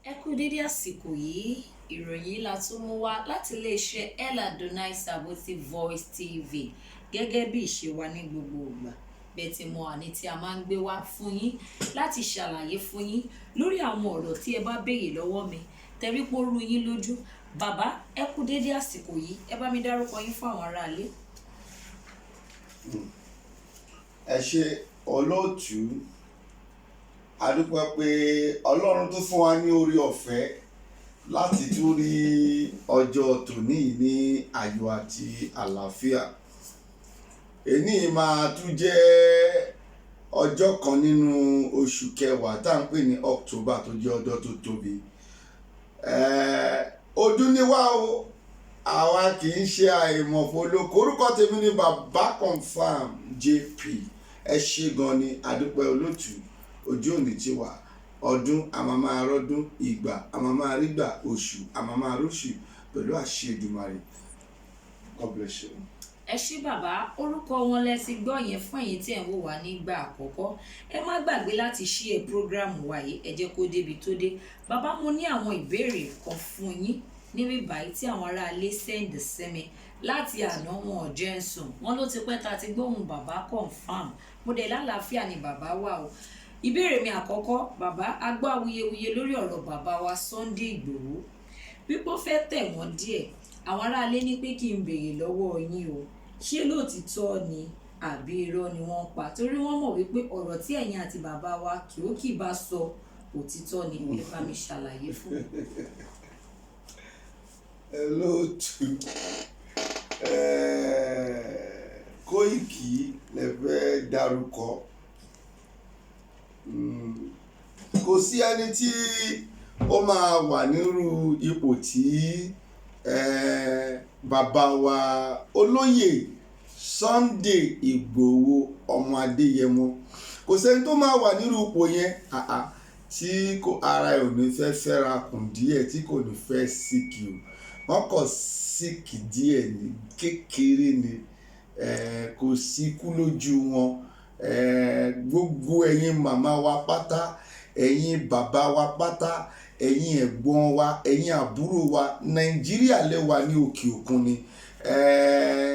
Ẹ kú dédé àsìkò yìí, ìròyìn la tún mú wá láti iléeṣẹ́ El Adonai Saboti Voice TV gẹ́gẹ́ bí ìṣe wa ní gbogbo ìgbà. Bẹ́ẹ̀ tí mo àní tí a máa ń gbé wá fún yín láti ṣàlàyé fún yín lórí àwọn ọ̀rọ̀ tí ẹ bá béèrè lọ́wọ́ mi tẹ̀rí pé ó rú yín lójú. Bàbá, ẹ kú dédé àsìkò yìí, ẹ bá mi dárúkọ yín fún àwọn aráalé. Ẹ ṣé olóòtú, a dúpẹ́ pé Ọlọ́run tó fún wa ní orí ọ̀fẹ́ láti tún rí ọjọ́ tòní ní ayọ̀ àti àlàáfíà. Èní máa tún jẹ́ ọjọ́ kan nínú oṣù kẹwàá tá à ń pè ní October tó jẹ́ ọjọ́ tó tóbi. Ọdún ni wá o, àwa kì í ṣe àìmọ̀fólókò. Orúkọ tèmi ni Baba Confirm JP. Ẹ ṣé gan ni, a dúpẹ́ olóòtú. Ojú òní ti wà, ọdún a máa máa rọ́dún, ìgbà a máa máa rígbà, oṣù a máa máa róṣù pẹ̀lú àṣẹ Èdùmàrè. God bless you. Ẹ ṣé bàbá, orúkọ wọn lẹ ti gbọ́ yẹn fún ẹ̀yin tí ẹ̀ ń wò wá nígbà àkọ́kọ́. Ẹ má gbàgbé láti share prógráàmù wa yìí, ẹ jẹ́ kó débi tó dé. Bàbá, mo ní àwọn ìbéèrè kan fún yín níbí báyìí tí àwọn aráalé send sí mi láti àná. Wọn ò jẹ́ ń sùn, wọn ló ti pẹ́ ta ti gbóhùn Baba Confirm. Mo dẹ̀ lálàáfíà ni bàbá wà o. Ìbéèrè mi àkọ́kọ́, bàbá, a gbọ́ awuyewuye lórí ọ̀rọ̀ bàbá wa Sunday Igboho wípé ó fẹ́ tẹ̀ wọ́n díẹ̀. Àwọn aráalé ní pé kí n béèrè lọ́wọ́ yín o, ṣé lóòtítọ́ ni àbí irọ́ ni wọ́n pa? Torí wọ́n mọ̀ wípé ọ̀rọ̀ tí ẹ̀yin àti bàbá wa kì bá sọ òtítọ́ ni. Ẹ bá mi ṣàlàyé fún mi. Olóòtú, Kóìkì lè fẹ́ dárúkọ. Kò sí ẹni tí ó máa wà nírú ipò tí bàbá wa olóyè Sunday Igboho ọmọ Adéyẹmọ, kò sẹ́ni tó máa wà nírú ipò yẹn tí ara ẹ̀ ò ní fẹ́ fẹ́ra kùn díẹ̀, tí kò ní fẹ́ síkì o. Wọ́n kàn síkì díẹ̀ ní kékeré ni, kò síkú lójú wọn. Gbogbo ẹ̀yin màmá wa pátá, ẹ̀yin bàbá wa pátá, ẹ̀yin ẹ̀gbọ́n wa, ẹ̀yin àbúrò wa, Nàìjíríà lẹ́wà ní òkè òkun ni.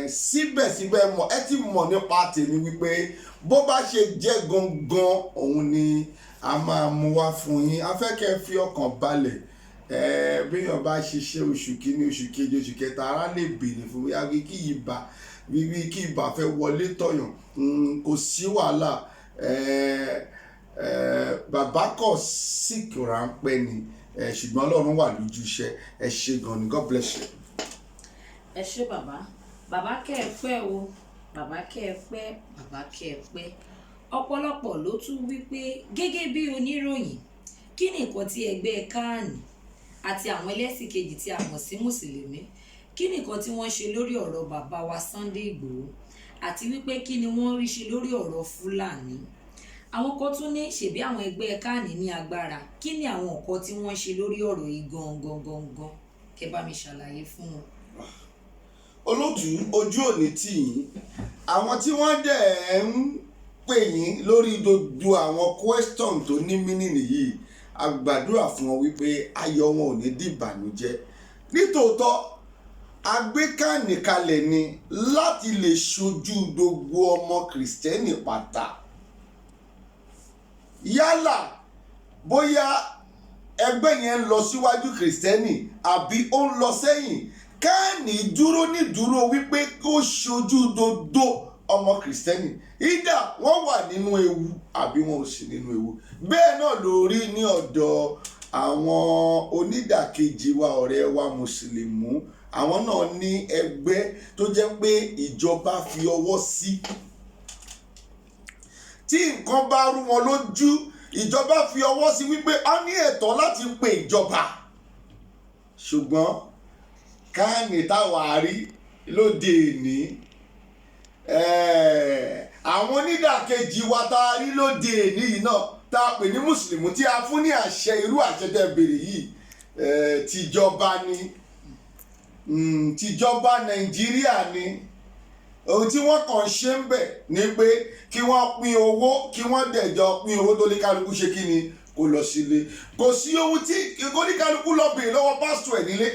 Síbẹ̀síbẹ̀ ẹ ti mọ̀ nípa tèmi wípé bó bá ṣe jẹ́ gangan òun ni a máa mú wá fún yín. A fẹ́ kẹ́ fi ọkàn balẹ̀. Béèyàn bá ṣiṣẹ́ oṣù kìíní, oṣù kejì, oṣù kẹta, ara lè béèrè fún mi kí ibà fẹ́ wọlé tọ̀yàn. Kò sí wàhálà. Bàbá kọ̀ sick ráńpẹ́ ni, ṣùgbọ́n Ọlọ́run wà lójú iṣẹ́. Ẹ ṣé gan ni, God bless you. Ẹ ṣé bàbá, bàbá kẹ́ ẹ pẹ́ o, bàbá kẹ́ ẹ pẹ́, bàbá kẹ́ ẹ pẹ́. Ọ̀pọ̀lọpọ̀ ló tún wí pé gẹ́gẹ́ bí oníròyìn, kí ni nǹkan tí ẹgbẹ́ káàní àti àwọn ẹlẹ́sìn kejì tí a mọ̀ sí mùsùlùmí, kí ni nǹkan tí wọ́n ṣe lórí ọ̀rọ̀ bàbá wa Sunday Igboho, àti wípé kí ni wọ́n rí ṣe lórí ọ̀rọ̀ Fúlàní? Àwọn kan tún ní ṣèbí àwọn ẹgbẹ́ káàní ní agbára, kí ni àwọn nǹkan tí wọ́n ṣe lórí ọ̀rọ̀ yìí gangan? Kẹ́ bá mi ṣàlàyé fún wọn. Olóòtú, ojú òní tì yín. Àwọn tí wọ́n dẹ̀ ń pè yín lórí gbogbo àwọn question tó ní mínìnì yìí, a gbàdúrà fún wọn wípé ayọ̀ wọn ò ní dìbànújẹ́. Nítòótọ́, agbékànnì kalẹ̀ ni láti lè ṣojú gbogbo ọmọ Kìrìsìtẹ́nì pátá. Yálà bóyá ẹgbẹ́ yẹn ń lọ síwájú Kìrìsìtẹ́nì àbí ó ń lọ sẹ́yìn, káàní dúró ní dúró wípé kó ṣojú gbogbo ọmọ Kìrìsìtẹ́nì. Ìdá wọ́n wà nínú ewu àbí wọn ò sí nínú ewu. Bẹ́ẹ̀ náà ló rí ní ọ̀dọ̀ àwọn onídàkejì wa, ọ̀rẹ́ wa mùsùlùmí. Àwọn náà ní ẹgbẹ́ tó jẹ́ pé ìjọba fi ọwọ́ sí. Tí nǹkan bá rú wọn lójú, ìjọba fi ọwọ́ sí wípé a ní ẹ̀tọ́ láti pe ìjọba. Ṣùgbọ́n káàní táwa rí lóde òní, àwọn onídàkejì wa tá a rí lóde òní yìí náà tá a pè ní mùsùlùmí, tí a fún ní àṣẹ, irú àṣẹ tẹ́ bèrè yìí, tìjọba ni, tìjọba Nàìjíríà ni. Ohun tí wọ́n kàn ṣe ń bẹ̀ ni pé kí wọ́n pín owó, kí wọ́n dẹ̀jọ pín owó tó lè kálukú ṣe kí ni kó kó lọ sílé. Kò sí ohun tí oníkálukú lọ bèèrè lọ́wọ́ pásítọ̀ ẹ̀ nílé,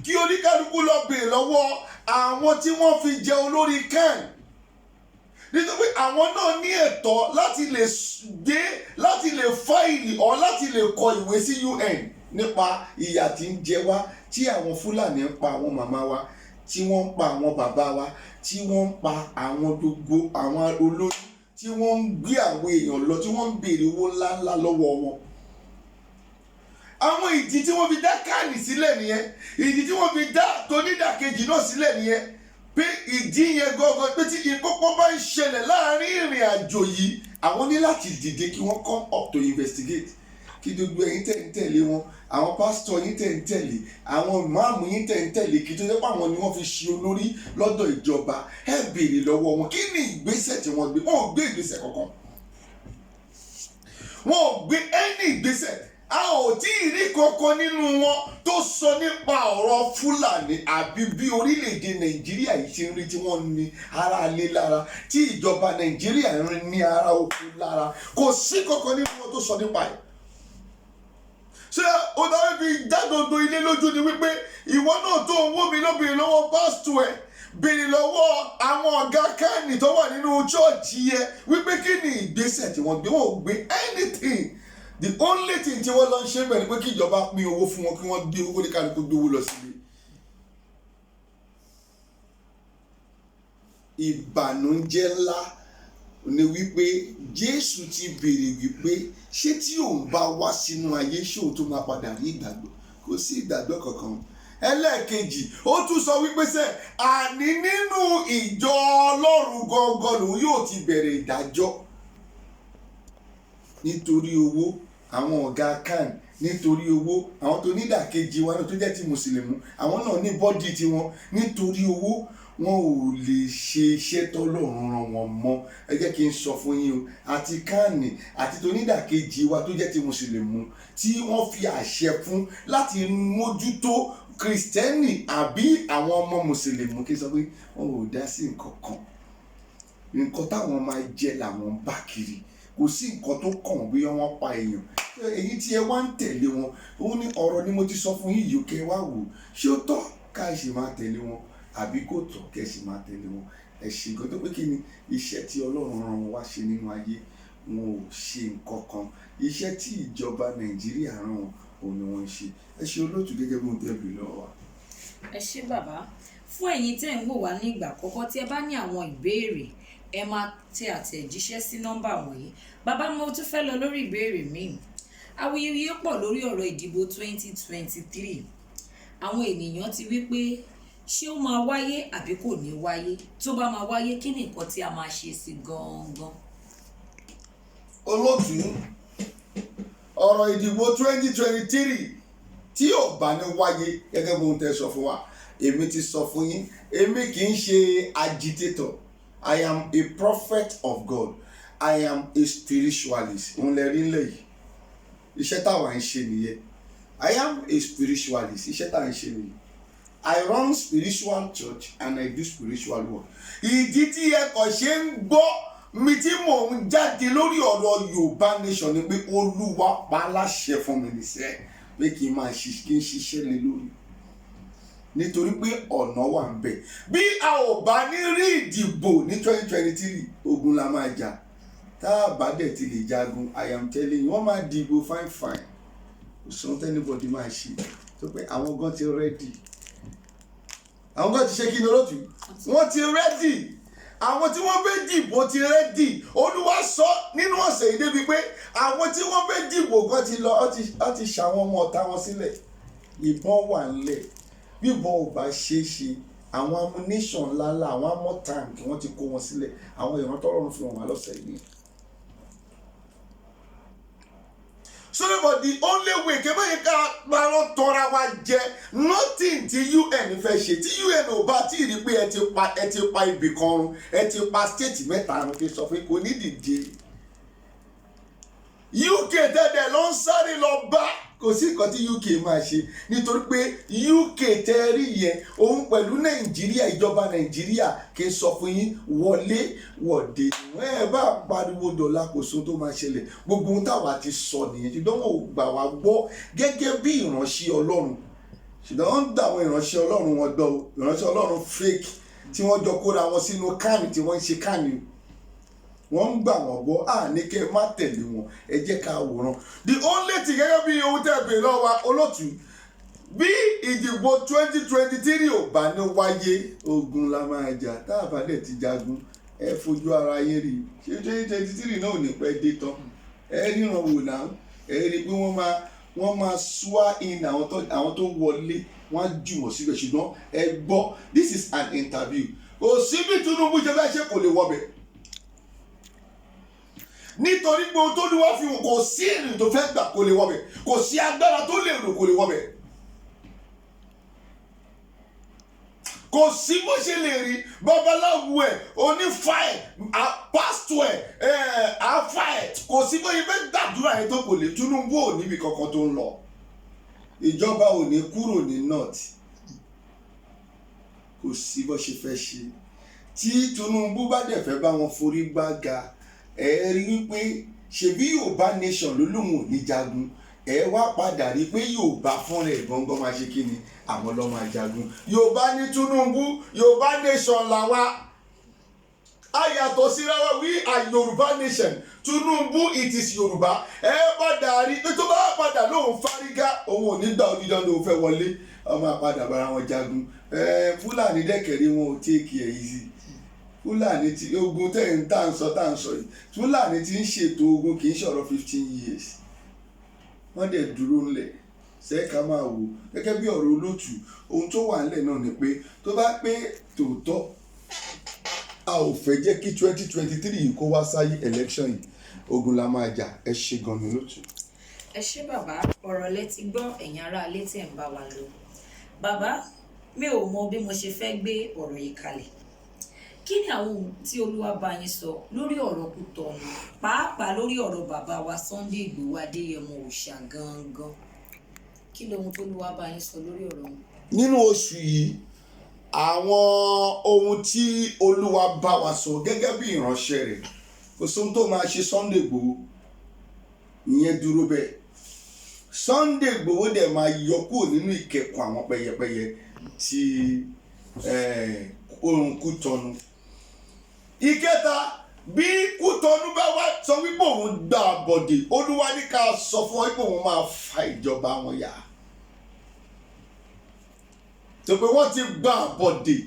kí oníkálukú lọ bèèrè lọ́wọ́ àwọn tí wọ́n fi jẹ olórí CAN, nítorí àwọn náà ní ẹ̀tọ́ láti lè fáìlì ọ̀ láti lè kọ ìwé sí UN nípa ìyà tí ń jẹ wá, tí àwọn Fúlàní ń pa àwọn màmá wa, tí wọ́n ń pa àwọn bàbá wa, tí wọ́n ń pa àwọn gbogbo àwọn olóyún, tí wọ́n ń gbé àwọn èèyàn lọ, tí wọ́n ń béèrè owó ńláńlá lọ́wọ́ wọn. Àwọn ìdí tí wọ́n fi dá CAN sílẹ̀ nìyẹn, ìdí tí wọ́n fi dá tonídàkejì náà sílẹ̀ nìyẹn, pé ìdí yẹn gangan pé tí ìkókó bá ń ṣẹlẹ̀ láàrin ìrìn àjò yìí, àwọn ní láti dìde kí wọ́n come up to investigate. Kí gbogbo ẹ̀yin tẹ̀ ń tẹ̀lé wọn, àwọn pásítọ̀ yín tẹ̀ ń tẹ̀lé, àwọn ìmáàmù yín tẹ̀ ń tẹ̀lé, kí tó jẹ́ pé àwọn ni wọ́n fi ṣe olórí lọ́dọ̀ ìjọba, ẹ béèrè lọ́wọ́ wọn kí ni ìgbésẹ̀ tí wọ́n gbé. Wọn ò gbé ìgbésẹ̀ kankan, wọn ò gbé ẹni ìgbésẹ̀. A ò tí ì rí kankan nínú wọn tó sọ nípa ọ̀rọ̀ Fúlàní àbí bí orílẹ̀-èdè Nàìjíríà yìí ṣe ń rí tí wọ́n ní ara lé lára, tí ìjọba Nàìjíríà ń ní ara oko lára. Kò sí kankan nínú wọn tó sọ nípa ẹ̀. Ṣé o dáwọ́ fi dá gbogbo ilé lójú ni wípé ìwọ náà tó ń wó mi lóbìnrin lọ́wọ́ pásítọ̀ ẹ̀, béèrè lọ́wọ́ àwọn ọ̀gá CAN tó wà nínú chọ́ọ̀chì yẹn wípé kí ni ìgbésẹ̀ tí wọ́n gbé. Wọn ò gbé anything. The only thing tí wọ́n lọ ń ṣe bẹ́ẹ̀ ni pé kí ìjọba pín owó fún wọn, kí wọ́n gbé owó ní kálukú gbé owó lọ sílé. Ìbànújẹ́ ńlá ni wípé Jésù ti béèrè wípé ṣé tí òun bá wá sínú ayé ṣé òun tó máa padà rí ìgbàgbọ́? Kò sí ìgbàgbọ́ kankan. Ẹlẹ́ẹ̀kejì, ó tún sọ wípé àní nínú ìjọ Ọlọ́run gangan lòun yóò ti bẹ̀rẹ̀ ìdájọ́. Nítorí owó àwọn ọ̀gá CAN, nítorí owó àwọn tó nídàkejì wa náà tó jẹ́ ti mùsùlùmí, àwọn náà ní bọ́dì tiwọn. Nítorí owó wọn ò lè ṣe iṣẹ́ tọ́lọ́run rán wọn mọ́. Ẹ jẹ́ kí n sọ fún yín o, àti CAN àti tó nídàkejì wa tó jẹ́ ti mùsùlùmí tí wọ́n fi àṣẹ fún láti mójútó Kristẹni àbí àwọn ọmọ mùsùlùmí, kí n sọ pé wọn ò dá sí nǹkan kan. Nǹkan táwọn máa jẹ làwọn ń bá kiri. Kò sí nǹkan tó kàn bí wọ́n pa èèyàn. Èyí tí ẹ wá ń tẹ̀lé wọn, òun ní ọ̀rọ̀ ni mo ti sọ fún yín yìí, kẹ́ wá wò ṣé ó tọ́ ká ṣe máa tẹ̀lé wọn àbí kò tọ́ kẹ́ ṣe máa tẹ̀lé wọn. Ẹ ṣe nǹkan tó pé kí ni iṣẹ́ tí Ọlọ́run rán wọn wá ṣe nínú ayé, wọn ò ṣe nǹkan kan. Iṣẹ́ tí ìjọba Nàìjíríà rán wọn òun ni wọ́n ń ṣe. Ẹ ṣe olóòtú gẹ́gẹ́ bí mo tẹ̀lé lọ́wọ́ wa. Ẹ ṣé bàbá. Fún ẹ̀yin tẹ́ ń wò wá ní ìgbà àkọ́kọ́, tí ẹ bá ní àwọn ìbéèrè, ẹ máa tẹ àtẹ̀jíṣẹ́ sí nọ́mbà wọ̀nyí. Bàbá, mo tún fẹ́ lọ lórí ìbéèrè míì. Awuyewuye pọ̀ lórí ọ̀rọ̀ ìdìbò 2023. Àwọn ènìyàn ti wí pé ṣé ó máa wáyé àbí kò ní wáyé? Tó bá máa wáyé, kí ni nǹkan tí a máa ṣe sí gangan? Olóòtú, ọ̀rọ̀ ìdìbò 2023 tí ò bá ní wáyé gẹ́gẹ́ bí ohun tẹ́ sọ fún wa, èmi ti sọ fún yín, èmi kì í ṣe agitator. I am a prophet of God. I am a spiritualist. Òun lè rí nílẹ̀ yìí. Iṣẹ́ táwa ń ṣe nìyẹn. I am a spiritualist. Iṣẹ́ táwa ń ṣe nìyẹn. I run spiritual church and I do spiritual work. Ìdí tí ẹ kàn ṣe ń gbọ́ mi tí mò ń jáde lórí ọ̀rọ̀ Yorùbá nation ni pé Olúwa pa láṣẹ fún mi níṣẹ́ pé kí n ṣiṣẹ́ lé lórí. Nítorí pé ọ̀nà wà ń bẹ̀. Bí a ò bá ní rí ìdìbò ní 2023, ogun la máa jà. Tá a bá dẹ̀ ti lè jagun, I am telling you, wọ́n máa dìbò fine. Kò sọ́n tẹ́nibọ̀dì máa ṣe. Tó pé àwọn gan ti rẹ́dì. Àwọn gan ti ṣe kí ni olóòtú? Wọ́n ti rẹ́dì. Àwọn tí wọ́n fẹ́ dìbò ti rẹ́dì. Olúwa sọ nínú ọ̀sẹ̀ yìí débi pé àwọn tí wọ́n fẹ́ dìbò gan ti lọ, ó ti ṣàwọn ọmọ ọ̀tá wọn sílẹ̀. Ìbọn wà ńlẹ̀. Bí ìbọn ò bá ṣe é ṣe, àwọn ammunition ńláńlá, àwọn amọ̀ tank wọ́n ti kó wọn sílẹ̀. Àwọn ìran tọ́lọ́run fún wọn lọ́sẹ̀ yìí. So but the only way kébé yìí ká parọ́ tọ́ra wa jẹ nothing tí UN fẹ́ ṣe tí UN ò bá tí ì rí pé ẹ ti pa ibì kan run, ẹ ti pa state mẹ́ta run, fi sọ pé kò ní dìde. UK tẹ́lẹ̀ ló ń sáré lọ bá kò sí nǹkan tí UK máa ṣe nítorí pé UK tẹ́rí yẹn òun pẹ̀lú Nàìjíríà ìjọba Nàìjíríà kì í sọ fún yín wọlé wọ̀de ẹ bá pariwo dọ̀la kò sóhun tó máa ṣẹlẹ̀ gbogbo ohun táwa ti sọ nìyẹn ṣùgbọ́n wọn ò gbà wá gbọ́ gẹ́gẹ́ bí ìránṣẹ́ Ọlọ́run ṣùgbọ́n wọ́n ń dá àwọn ìránṣẹ́ Ọlọ́run wọn gbọ́ ìránṣẹ́ Ọlọ́run fake tí wọ́n jọ kóra wọn sínú kánì tí wọ́n ń ṣe kánì wọ́n ń gbà wọ́n gbọ́ ní kẹ́ ẹ má tẹ̀lé wọn ẹ jẹ́ ká wòran. The only thing gẹ́gẹ́ bí ohun tẹ́ ẹ bèèrè lọ́wọ́ wa olótùú bí ìdìbò 2023 ò bá ní wáyé ogun la máa jà tá a bá dẹ̀ ti jagun ẹ fojú ara yín rí ṣé 2023 náà ò ní pẹ́ dé tán ẹ ríran wò náà ẹ rí i pé wọ́n máa swear in àwọn tó wọlé wọ́n á jù wọ́n síbẹ̀ ṣùgbọ́n ẹ gbọ́ this is an interview kò sí bí Tinubu ṣe fẹ́ ṣe kò lè wọbẹ̀ nítorí pé ohun tó ní wọ́n fi hàn kò sí ìrìn tó fẹ́ gbà kò lè wọbẹ̀ kò sí agbára tó lè rò kò lè wọbẹ̀ kò sí bó ṣe lè rí babaláwo ẹ̀ onífà ẹ̀ pásítọ̀ ẹ̀ àfà ẹ̀ kò sí bó ṣe fẹ́ gbàdúrà ẹ̀ tó kò lè Tinubu ò níbi kankan tó ń lọ ìjọba ò ní kúrò ní north kò sí bó ṣe fẹ́ ṣe tí Tinubu bá dẹ̀ fẹ́ bá wọn forí gbága ẹ rí wípé ṣebí Yorùbá nation ló lóun ò ní jagun ẹ wá padà rí pé Yorùbá fúnra ẹ̀ gbọ́ngàn máa ṣe kí ni àwọn ló máa jagun Yorùbá ní Tinubu Yorùbá nation làwa a yàtọ̀ síra wa we are Yorùbá nation Tinubu it is Yorùbá ẹ padà rí pé tó bá padà lóun fárígá òun ò ní gbà onídàn lóun fẹ́ wọlé ọmọ àpadà bára wọn jagun Fúlàní dẹ́kẹ̀rí wọn ò take it easy Fúlàní ti ogun tẹ̀ ń tà ń sọ yìí Fúlàní ti ń ṣètò ogun kì í ṣọ̀rọ̀ 15 years wọ́n dẹ̀ dúró ńlẹ̀ sẹ́ẹ̀ká máa wò gẹ́gẹ́ bí ọ̀rọ̀ olótù ohun tó wà ńlẹ̀ náà ni pé tó bá pé tòótọ́ a ò fẹ́ jẹ́ kí 2023 yìí kó wá sáyé election yìí ogun la máa jà ẹ ṣe gan ni olótù. ẹ ṣé bàbá ọ̀rọ̀ lẹ ti gbọ́ ẹ̀yin ará ilé tí ẹ̀ ń bá wa lọ bàbá mi ò mọ bí mo ṣe fẹ́ gbé ọ̀rọ̀ yìí kalẹ̀ kí ni àwọn ohun tí Olúwa bá yín sọ lórí ọ̀rọ̀ Kútọ̀nù pàápàá lórí ọ̀rọ̀ bàbá wa Sunday Igboho Adéyẹmọ Òòṣà gangan kí lóhun tó Olúwa bá yín sọ lórí ọ̀rọ̀ wọn. nínú oṣù yìí àwọn ohun tí Olúwa bá wa sọ gẹ́gẹ́ bí ìránṣẹ́ rẹ̀ kò sóhun tó máa ṣe Sunday Igboho ìyẹn dúró bẹ́ẹ̀ Sunday Igboho dẹ̀ máa yọ kúrò nínú ìkẹ́kọ̀ọ́ àwọn pẹyẹpẹyẹ tí orun Kútọ̀nù. Ìkẹta bí Kútọ̀nù bá wá sọ wípé òun gbà bọ̀dẹ̀ Olúwa ní ká sọ fún ọ wípé òun máa fa ìjọba wọn yà tó pé wọ́n ti gbà bọ̀dẹ̀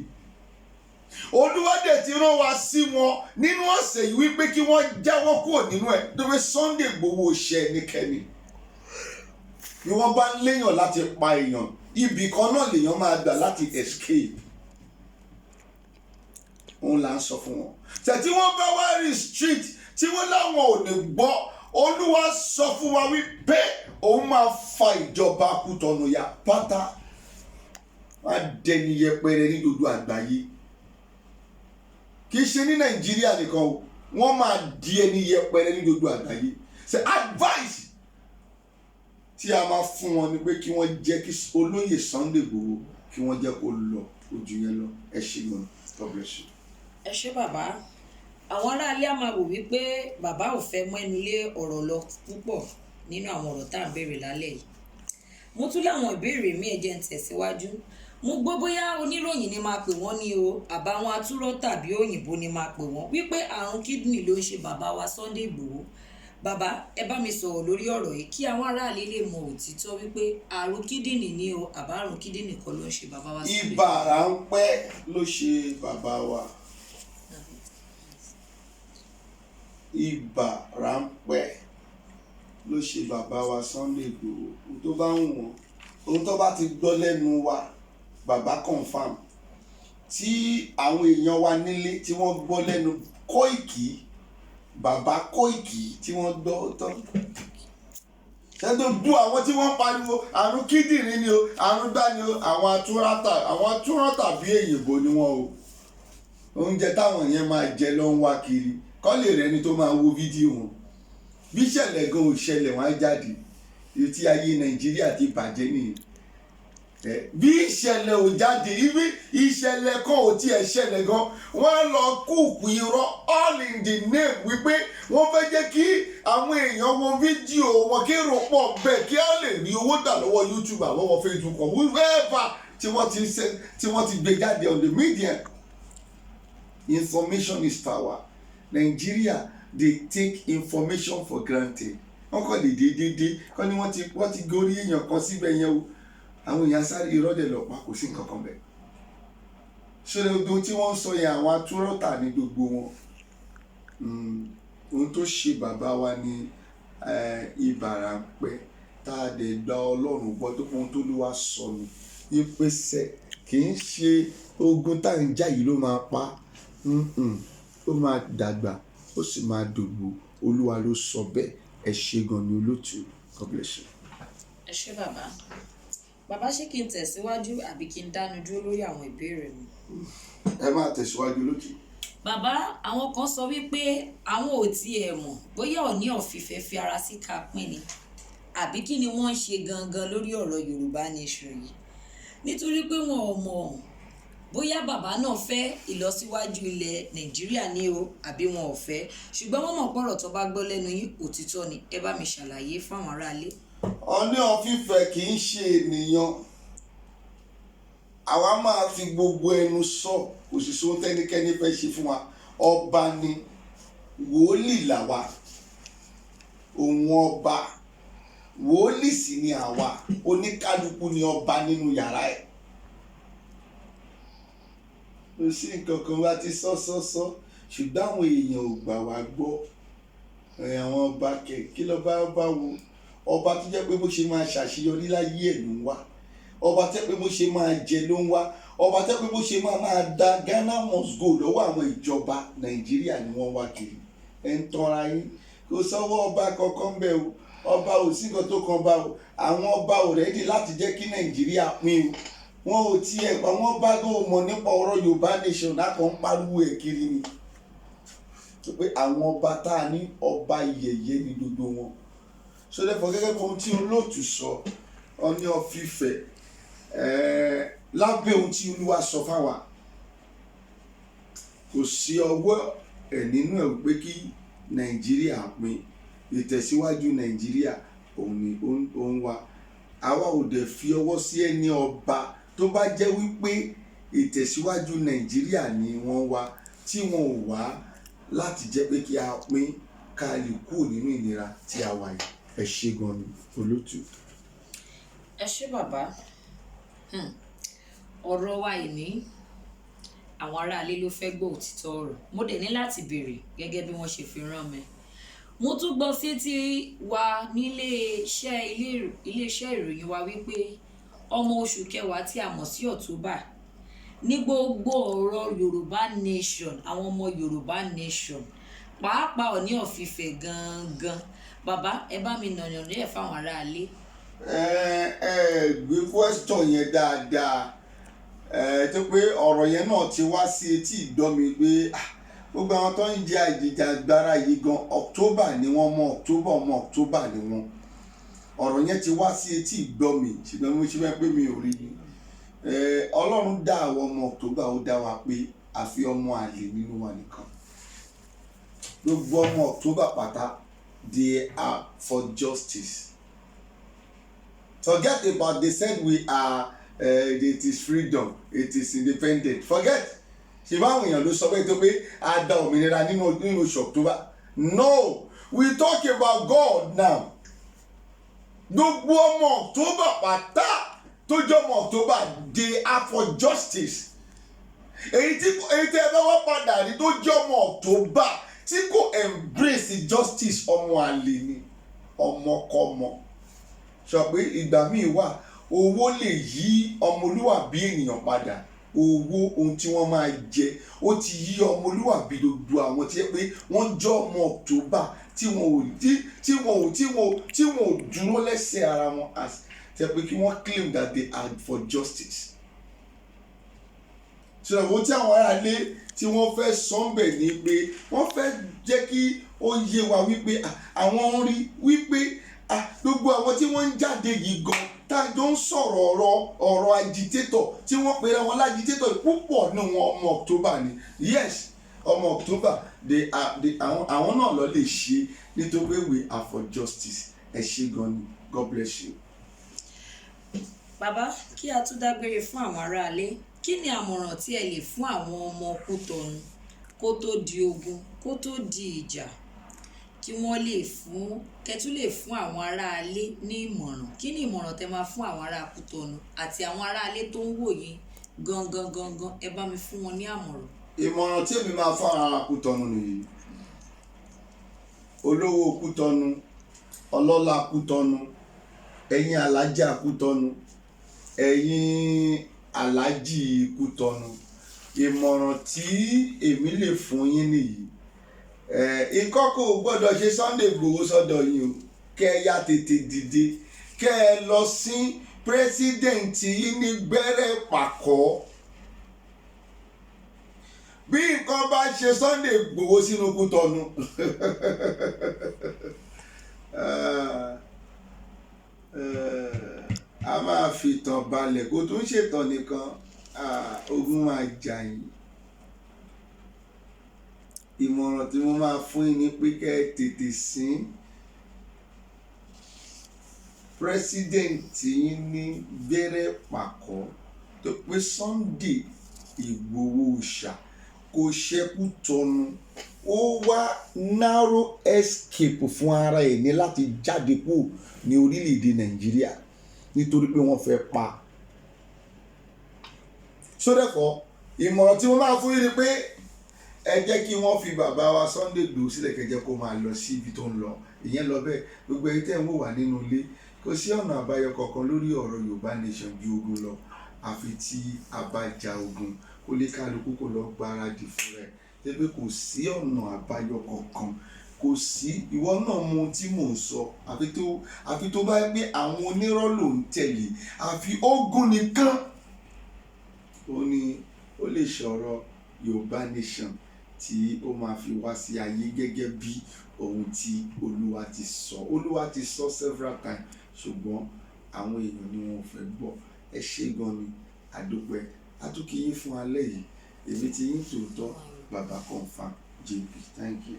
Olúwa dẹ̀ ti rán wa sí wọn nínú ọ̀sẹ̀ yìí wípé kí wọ́n jáwọ́ kúrò nínú ẹ̀ tó pé Sunday Igboho ṣe ẹnikẹ́ni ni wọ́n bá ń léèyàn láti pa èèyàn ibì kan náà lèèyàn máa gbà láti escape òun là ń sọ fún wọn tẹ̀tí wọ́n bá wá restrict tí wọ́n láwọn ò ní gbọ́ Olúwa sọ fún wa wípé òun máa fa ìjọba Kútọ̀nù ya pátá wọ́n á dẹni yẹpẹrẹ ní gbogbo àgbáyé kì í ṣe ní Nàìjíríà nìkan o wọ́n máa di ẹni yẹpẹrẹ ní gbogbo àgbáyé ṣe advice tí a máa fún wọn ni pé kí wọ́n jẹ́ kí olóyè Sunday Igboho kí wọ́n jẹ́ kó lọ ojú yẹn lọ ẹ ṣé gan God bless you. ẹ ṣé bàbá àwọn aráalé á máa wò wípé bàbá ò fẹ́ mẹ́nu lé ọ̀rọ̀ lọ púpọ̀ nínú àwọn ọ̀rọ̀ tá à ń béèrè lálẹ́ yìí mo tún láwọn ìbéèrè mi ẹ jẹ́ ń tẹ̀síwájú mo gbọ́ bóyá oníròyìn ni máa pè wọ́n ní o àbáwọn atúrọ̀ tàbí òyìnbó ni máa pè wọ́n wípé àrùn kídìnì ló ń ṣe bàbá wa Sunday Igboho bàbá ẹ bá mi sọ̀rọ̀ lórí ọ̀rọ̀ yìí kí àwọn aráàlú lè mọ òtítọ́ wípé àrùn kídìnì ni o àbá àrùn kídìnì kọ́ ló ń ṣe bàbá wa Sunday. ibà ráńpẹ́ ló ṣe bàbá wa ibà ráńpẹ́ ló ṣe bàbá wa Sunday Igboho ohun tó bá ń wọ̀n ohun tó bá ti gbọ́ lẹ́nu wa bàbá confam tí àwọn èèyàn wa nílé tí wọ́n gbọ́ lẹ́nu Kóìkì bàbá Kóìkì tí wọ́n gbọ́ tán ṣẹ́dọ̀ bú àwọn tí wọ́n pariwo àrùn kíndìnrín ni o àrùn gbá ni o àwọn atúrọ́tà bí èyìnbó ni wọ́n o oúnjẹ táwọn yẹn máa jẹ ló ń wá kiri kọ́ lè rẹni tó máa wo fídíò wọn bí ìṣẹ̀lẹ̀ gan ò ṣẹlẹ̀ wọ́n á jáde tí ayé Nàìjíríà ti bàjẹ́ nìyẹn. Bí ìṣẹ̀lẹ̀ ò jáde ibi ìṣẹ̀lẹ̀ kan ò tiẹ̀ ṣẹlẹ̀ gan wọ́n á lọ kúùkù irọ́ all in the name wípé wọ́n fẹ́ jẹ́ kí àwọn èèyàn wo fídíò wọn kí èrò pọ̀ bẹ́ẹ̀ kí á lè rí owó dà lọ́wọ́ YouTube àlọ́wọ́ Facebook or whoever tí wọ́n ti gbé jáde on the media. Information is power. Nigeria they take information for granted. wọ́n kàn lè déédéé kọ́ ni wọ́n ti gorí èèyàn kan síbẹ̀ yẹn o àwọn èèyàn sáré irọ́dẹ̀ lọ pa kò sí nǹkan kan bẹ́ẹ̀. ṣọlẹ̀ odò tí wọ́n ń sọ yẹn àwọn atúrọ́tà ní gbogbo wọn. Ohun tó ṣe bàbá wa ní Ìbàràpẹ́ tá a dẹ̀ gba Ọlọ́run gbọ́ tó ohun tó ló wá sọnù ìpèsè kì í ṣe ogun tá à ń jà yìí ló máa pa ó máa dàgbà ó sì máa dògbò Olúwa ló sọ bẹ́ẹ̀. Ẹ ṣé gan ni olóòtú. God bless you. ẹ ṣé bàbá ṣé kí n tẹ̀síwájú àbí kí n dánu dúró lórí àwọn ìbéèrè mi. Ẹ máa tẹ̀síwájú olóòtú. Bàbá àwọn kan sọ wípé àwọn ò tiẹ̀ mọ̀ bóyá Ọọ̀ni of Ifẹ̀ fi ara sí Kapín ni àbí kí ni wọ́n ń ṣe gangan lórí ọ̀rọ̀ Yorùbá nation yìí nítorí pé wọn ò mọ̀ bóyá bàbá náà fẹ́ ìlọsíwájú ilẹ̀ Nàìjíríà ní o àbí wọn ò fẹ́ ṣùgbọ́n wọ́n mọ̀ pọ̀rọ̀ tó bá gbọ́ lẹ́nu yín òtítọ́ ni. Ẹ bá mi ṣàlàyé fáwọn aráalé. Ọọ̀ni of Ifẹ̀ kì í ṣe ènìyàn. Àwa máa fi gbogbo ẹnu sọ kò sì sóhun tẹ́nikẹ́ni fẹ́ ṣe fún wa. Ọba ni wòlíì làwa òun ọba wòlíì sì ni àwa oníkálukú ni ọba nínú yàrá ẹ̀. Kò sí nǹkan kan wá ti sọ ṣùgbọ́n àwọn èèyàn ò gbà wá gbọ́. Àwọn ọba kí ló bá wo ọba tó jẹ́ pé bó ṣe máa ṣàṣeyọrí láyé ẹ̀ ló ń wá. Ọba tẹ́ pé bó ṣe máa jẹ ló ń wá. Ọba tẹ́ pé bó ṣe máa da Ghana must go lọ́wọ́ àwọn ìjọba Nàìjíríà ni wọ́n wá kiri. Ẹ ń tanra yín kò sọ́wọ́ ọba kankan bẹ́ẹ̀ o. Ọba ò sí nǹkan tó kan bá o. Àwọn ọba ò rẹ́dí láti jẹ́ kí Nàìjíríà pín o. Wọn ò tiẹ̀ pa wọ́n bá tó mọ̀ nípa ọ̀rọ̀ Yorùbá nation lákàn ń pariwo ẹ̀ kiri ni. Pé àwọn ọba tá a ní ọba yẹ̀yẹ́ ni gbogbo wọn. So therefore gẹ́gẹ́ bí ohun tí olóòtú sọ Ọọ̀ni of Ifẹ̀ lábẹ́ ohun tí Olúwa sọ fáwa kò sí ọwọ́ ẹ̀ nínú ẹ̀ pé kí Nàìjíríà pín ìtẹ̀síwájú Nàìjíríà òun ni ó ń wá. Àwa ò dẹ̀ fi ọwọ́ sí ẹni ọba tó bá jẹ́ wípé ìtẹ̀síwájú Nàìjíríà ni wọ́n wá tí wọn ò wá láti jẹ́ pé kí a pín ká lè kúrò nínú ìnira tí a wà yìí. Ẹ ṣé gan ni olóòtú. Ẹ ṣé bàbá. Ọ̀rọ̀ wa ìní àwọn aráalé ló fẹ́ gbọ́ òtítọ́ ọ̀rọ̀ mo dẹ̀ ní láti béèrè gẹ́gẹ́ bí wọ́n ṣe fi rán mi. Mo tún gbọ́ sétí wa nílé iṣẹ́ ìròyìn wa wípé ọmọ oṣù kẹwàá tí a mọ̀ sí October ní gbogbo ọ̀rọ̀ Yorùbá nation àwọn ọmọ Yorùbá nation pàápàá Ọọ̀ni of Ifẹ̀ gangan. Bàbá ẹ bá mi nàyàn ní ẹ̀ fáwọn aráalé. Gbé question yẹn dáadáa tó pé ọ̀rọ̀ yẹn náà ti wá sí etí ìgbọ́ mi pé gbogbo àwọn tó ń jẹ àjìjàgbara yìí gan October ni wọ́n mọ̀ October ni wọ́n. Ọ̀rọ̀ yẹn ti wá sí etí ìgbọ́ mi ṣùgbọ́n mo ṣe fẹ́ pé mi ò rí ni. Ọlọ́run dá àwọn ọmọ October ó dá wa pé àfi ọmọ àlè nínú wa nìkan. Gbogbo ọmọ October pátá they are for justice. Forget about they said we are it is freedom, it is independent. Forget. Ṣé báwọn èèyàn ló sọ pé tó pé a dá òmìnira nínú oṣù October? No, we talk about God now. Gbogbo ọmọ October pátá tó jẹ́ ọmọ October they are for justice. Èyí tí ẹ bá wá padà rí tó jẹ́ ọmọ October tí kò embrace justice ọmọ àlè ni ọmọkọmọ. Sọ pé ìgbà míì wà owó lè yí ọmọlúwàbí ènìyàn padà. Owó ohun tí wọ́n máa jẹ ó ti yí ọmọlúwàbí gbogbo àwọn tí pé wọ́n jọ ọmọ October tí wọn ò dúró lẹ́sẹ̀ ara wọn as tẹ́ pé kí wọ́n claim that they are for justice. Ṣùgbọ́n ohun tí àwọn aráalé tí wọ́n fẹ́ sọ́nbẹ̀ ni pé wọ́n fẹ́ jẹ́ kí ó yé wa wípé àwọn ń rí wípé gbogbo àwọn tí wọ́n wọ́n ń jáde yìí gan tá a jọ ń sọ̀rọ̀ ọ̀rọ̀ agitator tí wọ́n pera wọn lágitator púpọ̀ ní wọn ọmọ October ni yes ọmọ October àwọn náà lọ lè ṣe nítorí pé we are for justice. Ẹ ṣé gan ni, God bless you. Bàbá, kí a tún dágbére fún àwọn aráalé, kí ni àmọ̀ràn tí ẹ lè fún àwọn ọmọ Kútọ̀nù kó tó di ogun, kó tó di ìjà, kí wọ́n lè kẹ́tù lè fún àwọn aráalé ní ìmọ̀ràn? Kí ni ìmọ̀ràn tẹ máa fún àwọn ará Kútọ̀nù àti àwọn aráalé tó ń wò yín gangan? Ẹ bá mi fún wọn ní àmọ̀ràn. Ìmọ̀ràn tí èmi máa fún ará Kútọ̀nù nìyí. Olówó Kútọ̀nù, ọlọ́lá Kútọ̀nù, ẹ̀yin alájà Kútọ̀nù, ẹ̀yin alájì Kútọ̀nù, ìmọ̀ràn tí èmi lè fún yín nìyí. Ìkọ́kọ̀ ò gbọ́dọ̀ ṣe Sunday Igboho sọ́dọ̀ yín o, kẹ́ ẹ yá tètè dìde, kẹ́ ẹ lọ sí pírẹ́sídẹ̀ǹtì yín ní gbẹ́rẹ́ pàkọ́. Bí nǹkan bá ṣe Sunday Igboho sínú Kútọ̀nù a máa fi tàn balẹ̀, kó tún ṣètàn nìkan, ogun máa jà yín. Ìmọ̀ràn tí mo máa fún yín ni pé kẹ́ ẹ tètè sin pírẹ́sídẹ̀ǹtì yín ní gbẹ́rẹ́ pàkọ́, tó pé Sunday Igboho ṣá kò ṣẹ́kù tọ̀nù, ó wá narrow escape fún ara ẹ̀ ní láti jáde kúrò ní orílẹ̀-èdè Nàìjíríà nítorí pé wọ́n fẹ́ pa. Sódẹ́kọ̀ ìmọ̀ràn tí mo máa fún yín ni pé ẹ jẹ́ kí wọ́n fi bàbá wa Sunday Igboho sílẹ̀, kẹjẹ́ kó máa lọ sí ibi tó ń lọ. Ìyẹn lọ bẹ́ẹ̀, gbogbo ẹ̀yin tẹ́ ń wò wá nínú ilé, kò sí ọ̀nà àbáyọ kankan lórí ọ̀rọ̀ Yorùbá Nation ju ogun lọ, àfi tí a bá ja ogun kó lè kálukú kó lọ gbáradì fún rẹ̀. Pé kò sí ọ̀nà àbáyọ kankan, kò sí. Ìwọ náà mọ ohun tí mò ń sọ, àfi tó bá gbé àwọn onírọ́ ló ń tẹ̀lé, àfi ogun nìkan ó lè sọ̀rọ̀ Yorùbá Nation tí ó máa fi wá sí ayé gẹ́gẹ́ bí ohun tí Olúwa ti sọ several times, ṣùgbọ́n àwọn èèyàn ni wọ́n fẹ́ gbọ́. Ẹ ṣé gan ni, àdúpẹ́. Àtúnkì yín fún alẹ́ yìí, èmi ti yín tòótọ́, Baba Confirm JP. Thank you.